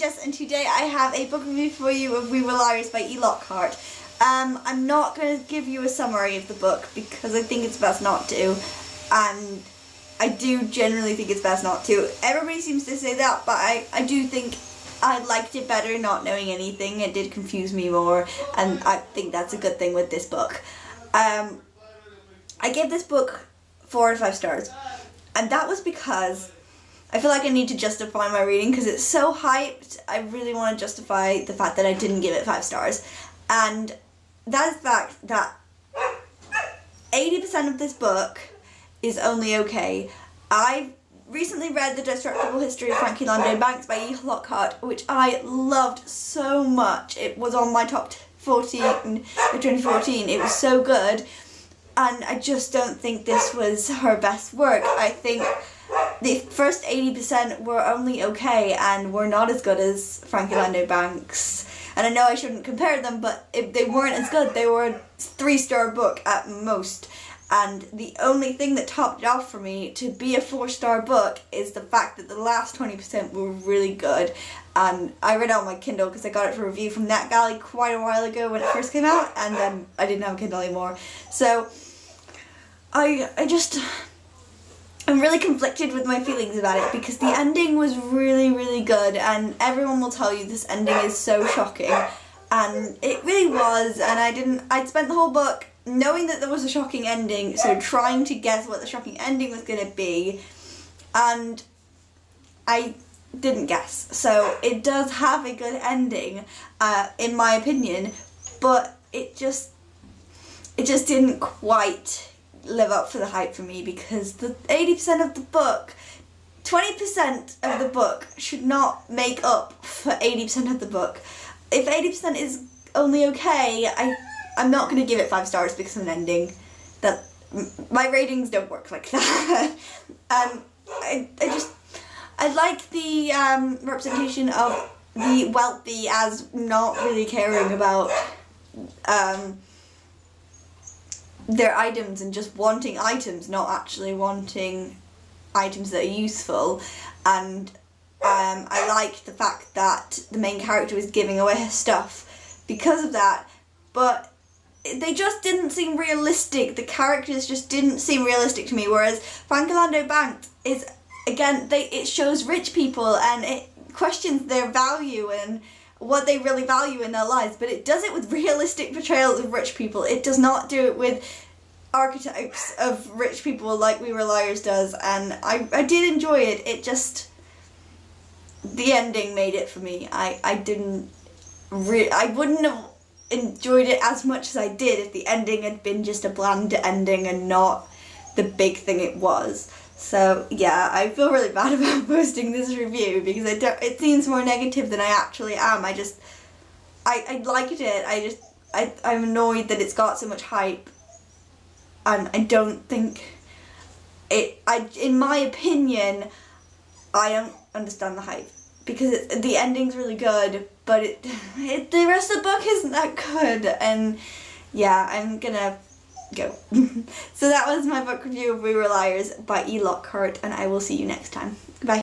Jess, and today I have a book review for you of We Were Lairs by E. Lockhart. I'm not going to give you a summary of the book because I think it's best not to, and I do generally think it's best not to. Everybody seems to say that, but I do think I liked it better not knowing anything. It did confuse me more, and I think that's a good thing with this book. I gave this book 4 out of 5 stars, and that was because I feel like I need to justify my reading because it's so hyped. I really want to justify the fact that I didn't give it 5 stars. And that is the fact that 80% of this book is only okay. I recently read The Destructible History of Frankie Landon Banks by E. Lockhart, which I loved so much. It was on my top 14 of 2014. It was so good. And I just don't think this was her best work. I think the first 80% were only okay and were not as good as Frankie Landon Banks. And I know I shouldn't compare them, but if they weren't as good. They were a 3-star book at most. And the only thing that topped it off for me to be a 4-star book is the fact that the last 20% were really good. And I read it on my Kindle because I got it for review from NetGalley quite a while ago when it first came out, and then I didn't have a Kindle anymore. So I'm really conflicted with my feelings about it because the ending was really, really good, and everyone will tell you this ending is so shocking, and it really was. And I'd spent the whole book knowing that there was a shocking ending, so trying to guess what the shocking ending was going to be, and I didn't guess. So it does have a good ending, in my opinion, but it just didn't quite live up for the hype for me because the 80% of the book, 20% of the book should not make up for 80% of the book. If 80% is only okay, I'm not going to give it 5 stars because of an ending. That my ratings don't work like that. I like the representation of the wealthy as not really caring about their items and just wanting items, not actually wanting items that are useful. And I liked the fact that the main character was giving away her stuff because of that, but they just didn't seem realistic. The characters just didn't seem realistic to me, whereas Frankie Landon Banks is, again, it shows rich people and it questions their value and what they really value in their lives, but it does it with realistic portrayals of rich people. It does not do it with archetypes of rich people like We Were Lairs does, and I did enjoy it. It just, the ending made it for me. I wouldn't have enjoyed it as much as I did if the ending had been just a bland ending and not the big thing it was. So yeah, I feel really bad about posting this review because it seems more negative than I actually am. I liked it. I'm annoyed that it's got so much hype, and I don't think in my opinion, I don't understand the hype because the ending's really good, but the rest of the book isn't that good, and yeah, I'm gonna go. So that was my book review of We Were Lairs by E. Lockhart, and I will see you next time. Goodbye.